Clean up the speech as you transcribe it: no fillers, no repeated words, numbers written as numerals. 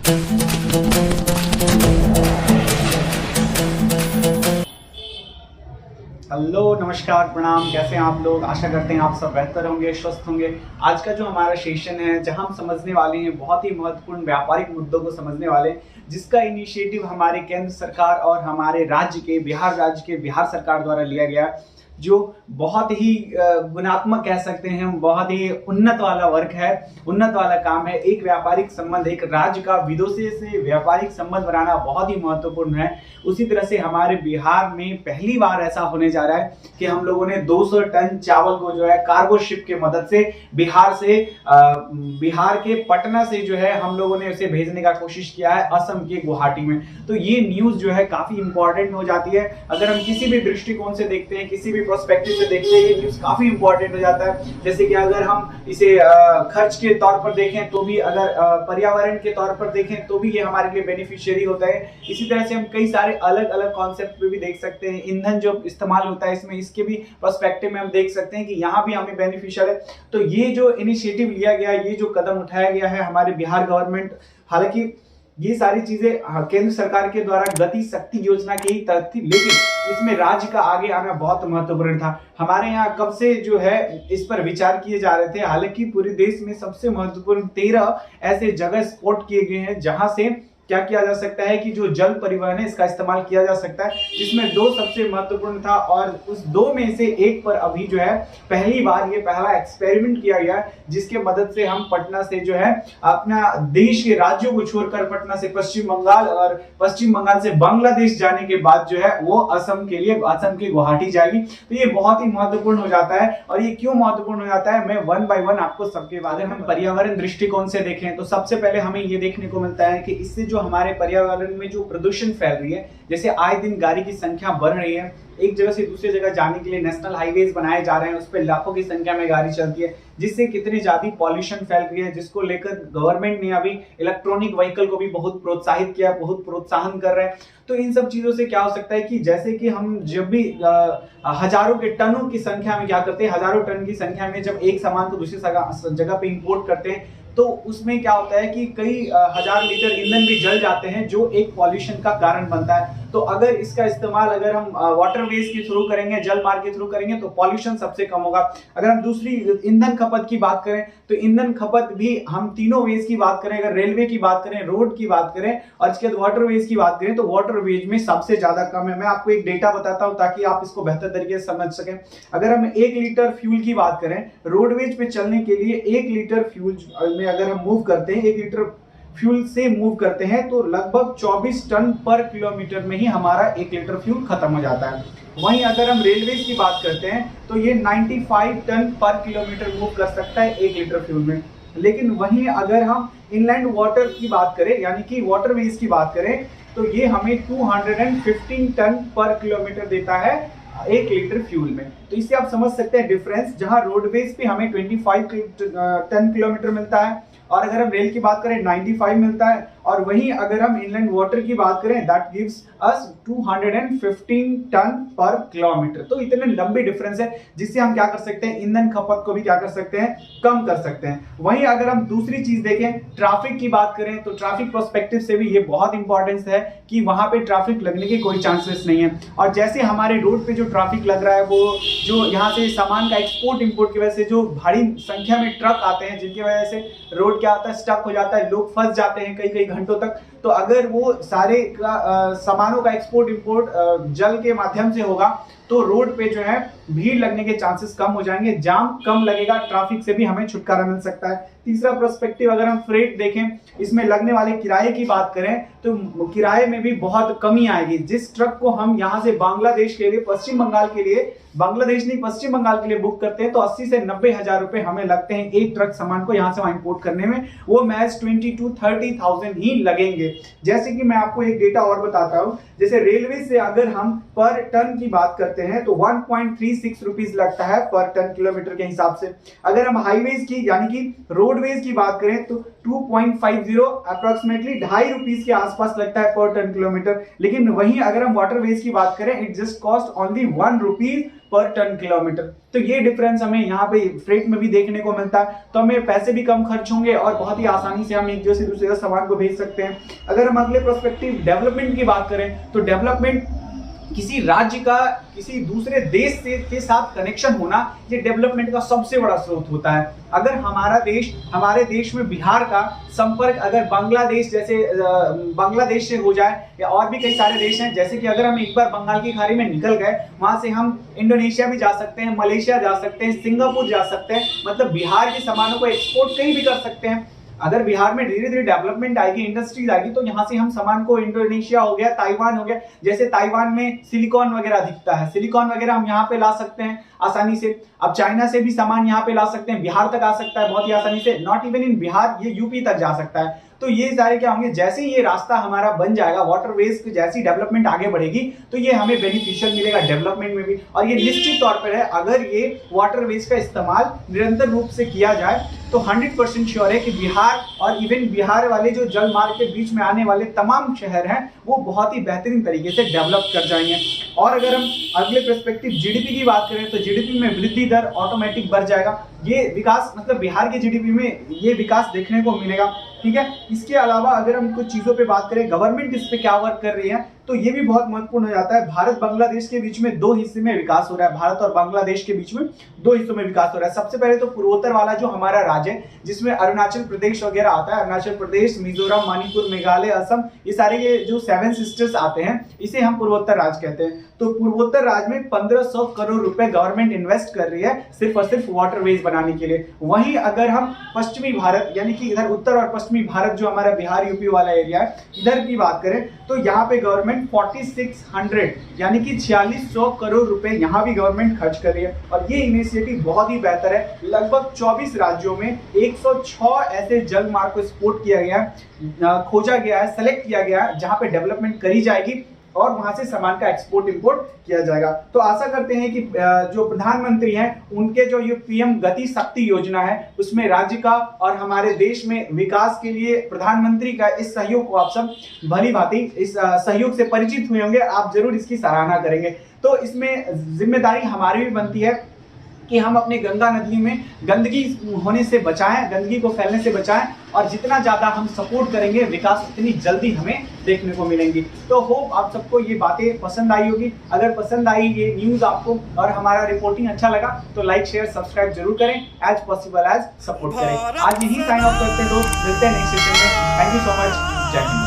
Hello, नमस्कार, प्रणाम। कैसे हैं आप लोग? आशा करते हैं आप सब बेहतर होंगे, स्वस्थ होंगे। आज का जो हमारा सेशन है, जहां हम समझने वाले हैं बहुत ही महत्वपूर्ण व्यापारिक मुद्दों को समझने वाले हैं, जिसका इनिशिएटिव हमारे केंद्र सरकार और हमारे राज्य के बिहार सरकार द्वारा लिया गया, जो बहुत ही गुणात्मक कह सकते हैं हम, बहुत ही उन्नत वाला वर्क है, उन्नत वाला काम है। एक व्यापारिक संबंध, एक राज्य का विदेशी से व्यापारिक संबंध बनाना बहुत ही महत्वपूर्ण है। उसी तरह से हमारे बिहार में पहली बार ऐसा होने जा रहा है कि हम लोगों ने 200 टन चावल को जो है कार्गो शिप के मदद से बिहार के पटना से जो है हम लोगों ने उसे भेजने का कोशिश किया है असम के गुवाहाटी में। तो ये न्यूज जो है काफी इंपॉर्टेंट हो जाती है। अगर हम किसी भी दृष्टिकोण से देखते हैं, किसी भी प्रोस्पेक्टिव से देखते हैं, ये न्यूज काफी इंपॉर्टेंट हो जाता है। जैसे कि अगर हम इसे खर्च के तौर पर देखें तो भी, अगर पर्यावरण के तौर पर देखें तो भी ये हमारे लिए बेनिफिशियरी होता है। इसी तरह से हम कई सारे अलग अलग कॉन्सेप्ट पे भी देख सकते हैं। ईंधन जो इस्तेमाल होता है इसमें, इसके भी पर्सपेक्टिव में हम देख सकते हैं कि यहाँ भी हमें बेनिफिशियल है। तो ये जो इनिशिएटिव लिया गया, ये जो कदम उठाया गया है हमारे बिहार गवर्नमेंट, हालांकि ये सारी चीजें केंद्र सरकार के द्वारा गति शक्ति योजना की ही तहत थी, लेकिन इसमें राज्य का आगे आना बहुत महत्वपूर्ण था। हमारे यहाँ कब से जो है इस पर विचार किए जा रहे थे। हालांकि पूरे देश में सबसे महत्वपूर्ण 13 ऐसे जगह स्पॉट किए गए हैं जहां से क्या किया जा सकता है कि जो जल परिवहन है इसका इस्तेमाल किया जा सकता है, जिसमें 2 सबसे महत्वपूर्ण था। और उस 2 में से एक पर अभी जो है पहली बार ये पहला एक्सपेरिमेंट किया गया, जिसके मदद से हम पटना से जो है अपना देश के राज्यों को छोड़कर पटना से पश्चिम बंगाल और पश्चिम बंगाल से बांग्लादेश जाने के बाद जो है वो असम के गुवाहाटी जाएगी। तो ये बहुत ही महत्वपूर्ण हो जाता है। और ये क्यों महत्वपूर्ण हो जाता है, मैं 1 बाय 1 आपको सबके बाद। अगर हम पर्यावरण दृष्टिकोण से देखें तो सबसे पहले हमें ये देखने को मिलता है कि इससे जो हमारे पर्यावरण में जो प्रदूषण फैल रही है, जैसे आए दिन गाड़ी की संख्या बढ़ रही है, एक जगह से दूसरी जगह जाने के लिए नेशनल हाईवेज बनाए जा रहे हैं, उस पर लाखों की संख्या में गाड़ी चलती है, जिससे कितनी ज्यादा पॉल्यूशन फैल रही है, जिसको लेकर गवर्नमेंट ने अभी इलेक्ट्रॉनिक व्हीकल को भी बहुत प्रोत्साहित किया, बहुत प्रोत्साहन कर रहे हैं। तो इन सब चीजों से क्या हो सकता है कि जैसे कि हम जब भी हजारों के टनों की संख्या में क्या करते हैं, हजारों टन की संख्या में जब एक सामान को दूसरी जगह पे इंपोर्ट करते हैं, तो उसमें क्या होता है कि कई हजार लीटर ईंधन भी जल जाते हैं, जो एक पॉल्यूशन का कारण बनता है। तो अगर इसका इस्तेमाल अगर हम वाटरवेज के थ्रू करेंगे, जल मार्ग के थ्रू करेंगे, तो पॉल्यूशन सबसे कम होगा। अगर हम दूसरी ईंधन खपत की बात करें तो ईंधन खपत भी हम तीनों वेज की बात करें, अगर रेलवे की बात करें, रोड की बात करें और इसके बाद वाटरवेज की बात करें, तो वाटरवेज में सबसे ज्यादा कम है। मैं आपको एक डेटा बताता हूं ताकि आप इसको बेहतर तरीके से समझ सकें। अगर हम 1 लीटर फ्यूल की बात करें, रोडवेज पे चलने के लिए 1 लीटर फ्यूल में अगर हम मूव करते हैं, 1 लीटर फ्यूल से मूव करते हैं, तो लगभग 24 टन पर किलोमीटर में ही हमारा 1 लीटर फ्यूल खत्म हो जाता है। वहीं अगर हम रेलवे की बात करते हैं तो ये 95 टन पर किलोमीटर मूव कर सकता है 1 लीटर फ्यूल में। लेकिन वहीं अगर हम इनलैंड वाटर की बात करें, यानी कि वाटरवेज की बात करें, तो ये हमें 215 टन पर किलोमीटर देता है 1 लीटर फ्यूल में। तो इससे आप समझ सकते हैं डिफरेंस, जहां रोडवेज पे हमें 25 टन किलोमीटर मिलता है और अगर हम रेल की बात करें 95 मिलता है, और वहीं अगर हम इनलैंड वाटर की बात करें दैट गिव्स अस 215 टन पर किलोमीटर। तो इतने लंबे डिफरेंस है, जिससे हम क्या कर सकते हैं, ईंधन खपत को भी क्या कर सकते हैं, कम कर सकते हैं। वहीं अगर हम दूसरी चीज देखें, ट्रैफिक की बात करें, तो ट्रैफिक पर्सपेक्टिव से भी ये बहुत इंपॉर्टेंस है कि वहां पे ट्रैफिक लगने के कोई चांसेस नहीं है। और जैसे हमारे रोड पे जो ट्रैफिक लग रहा है, वो जो यहाँ से सामान का एक्सपोर्ट इंपोर्ट की वजह से जो भारी संख्या में ट्रक आते हैं, जिनकी वजह से रोड क्या होता है, स्टक हो जाता है, लोग फंस जाते हैं कई कई घंटों तक। तो अगर वो सारे सामानों का एक्सपोर्ट इंपोर्ट जल के माध्यम से होगा, तो रोड पे जो है भीड़ लगने के चांसेस कम हो जाएंगे, जाम कम लगेगा, ट्रैफिक से भी हमें छुटकारा मिल सकता है। तीसरा पर्सपेक्टिव, अगर हम फ्रेट देखें, इसमें लगने वाले किराए की बात करें, तो किराए में भी बहुत कमी आएगी। जिस ट्रक को हम यहाँ से बांग्लादेश के लिए, पश्चिम बंगाल के लिए, बांग्लादेश नहीं पश्चिम बंगाल के लिए बुक करते हैं, तो 80 से 90 हजार रुपए हमें लगते हैं एक ट्रक सामान को यहाँ से वहां इंपोर्ट करने में। वो मैच 20 to 30,000 ही लगेंगे। जैसे कि मैं आपको एक डेटा और बताता हूँ, जैसे रेलवे से अगर हम पर टन की बात करते करते हैं तो 1.36 रुपीज लगता है पर टन किलोमीटर के हिसाब से। अगर हम हाईवेज की यानी कि रोडवेज की बात करें तो 2.50 अप्रोक्सीमेटली 2.5 रुपीज के आसपास लगता है पर टन किलोमीटर। लेकिन वहीं अगर हम वाटरवेज की बात करें it just cost only 1 rupees per ton kilometre. तो ये डिफरेंस हमें यहाँ पे फ्रेट में भी देखने को मिलता है। तो हमें पैसे भी कम खर्च होंगे और बहुत ही आसानी से हम एक जगह से दूसरे जगह सामान को भेज सकते हैं। अगर हम अगले प्रोस्पेक्टिव डेवलपमेंट की बात करें तो डेवलपमेंट किसी राज्य का किसी दूसरे देश से के साथ कनेक्शन होना ये डेवलपमेंट का सबसे बड़ा स्रोत होता है। अगर हमारे देश में बिहार का संपर्क अगर बांग्लादेश से हो जाए या और भी कई सारे देश हैं, जैसे कि अगर हम एक बार बंगाल की खाड़ी में निकल गए वहां से हम इंडोनेशिया भी जा सकते हैं, मलेशिया जा सकते हैं, सिंगापुर जा सकते हैं, मतलब बिहार के सामानों को एक्सपोर्ट कहीं भी कर सकते हैं। अगर बिहार में धीरे धीरे डेवलपमेंट आएगी, इंडस्ट्रीज आएगी तो यहाँ से हम सामान को इंडोनेशिया हो गया, ताइवान हो गया, जैसे ताइवान में सिलिकॉन वगैरह दिखता है, सिलिकॉन वगैरह हम यहाँ पे ला सकते हैं आसानी से। अब चाइना से भी सामान यहाँ पे ला सकते हैं, बिहार तक आ सकता है बहुत ही आसानी से, नॉट इवन इन बिहार, ये यूपी तक जा सकता है। तो ये सारे क्या होंगे, जैसे ही ये रास्ता हमारा बन जाएगा, वाटरवेज की जैसी डेवलपमेंट आगे बढ़ेगी तो ये हमें बेनिफिशियल मिलेगा डेवलपमेंट में भी। और ये निश्चित तौर पर है अगर ये वाटरवेज का इस्तेमाल निरंतर रूप से किया जाए तो 100% श्योर है कि बिहार और इवन बिहार वाले जो जल मार्ग के बीच में आने वाले तमाम शहर हैं वो बहुत ही बेहतरीन तरीके से डेवलप कर जाएंगे। और अगर हम अगले पर्सपेक्टिव जीडीपी की बात करें तो जीडीपी में वृद्धि दर ऑटोमेटिक बढ़ जाएगा। ये विकास मतलब बिहार के जीडीपी में ये विकास देखने को मिलेगा, ठीक है। इसके अलावा अगर हम कुछ चीजों पे बात करें, गवर्नमेंट इस पे क्या वर्क कर रही है तो ये भी बहुत महत्वपूर्ण हो जाता है। भारत बांग्लादेश के बीच में 2 हिस्से में विकास हो रहा है, भारत और बांग्लादेश के बीच में 2 हिस्सों में विकास हो रहा है। सबसे पहले तो पूर्वोत्तर वाला जो हमारा राज्य है जिसमें अरुणाचल प्रदेश वगैरह आता है, अरुणाचल प्रदेश, मिजोरम, मणिपुर, मेघालय, असम, ये सारे ये जो 7 सिस्टर्स आते हैं इसे हम पूर्वोत्तर राज्य कहते हैं। तो पूर्वोत्तर राज्य में 1500 करोड़ रुपए गवर्नमेंट इन्वेस्ट कर रही है सिर्फ और सिर्फ वाटरवेज बनाने के लिए। वहीं अगर हम पश्चिमी भारत यानी कि इधर उत्तर और पश्चिमी भारत जो हमारा बिहार यूपी वाला एरिया है इधर की बात करें तो यहाँ पे गवर्नमेंट 4600 यानी कि 4600 करोड़ रुपए यहाँ भी गवर्नमेंट खर्च कर रही है। और ये इनिशिएटिव बहुत ही बेहतर है। लगभग 24 राज्यों में 106 ऐसे जल मार्ग को स्पॉट किया गया है, खोजा गया है, सेलेक्ट किया गया है जहाँ पे डेवलपमेंट करी जाएगी और वहां से सामान का एक्सपोर्ट इंपोर्ट किया जाएगा। तो आशा करते हैं कि जो प्रधानमंत्री हैं उनके जो ये पीएम गति शक्ति योजना है उसमें राज्य का और हमारे देश में विकास के लिए प्रधानमंत्री का इस सहयोग को आप सब भली भांति इस सहयोग से परिचित हुए होंगे, आप जरूर इसकी सराहना करेंगे। तो इसमें जिम्मेदारी हमारी भी बनती है कि हम अपने गंगा नदी में गंदगी होने से बचाएं, गंदगी को फैलने से बचाएं और जितना ज्यादा हम सपोर्ट करेंगे विकास उतनी जल्दी हमें देखने को मिलेंगी। तो होप आप सबको ये बातें पसंद आई होगी। अगर पसंद आई ये न्यूज आपको और हमारा रिपोर्टिंग अच्छा लगा तो लाइक शेयर सब्सक्राइब जरूर करें, एज पॉसिबल एज सपोर्ट करें। आज यही साइन ऑफ करते हैं दोस्त, मिलते हैं नेक्स्ट सेशन में। थैंक यू सो मच, जय हिंद।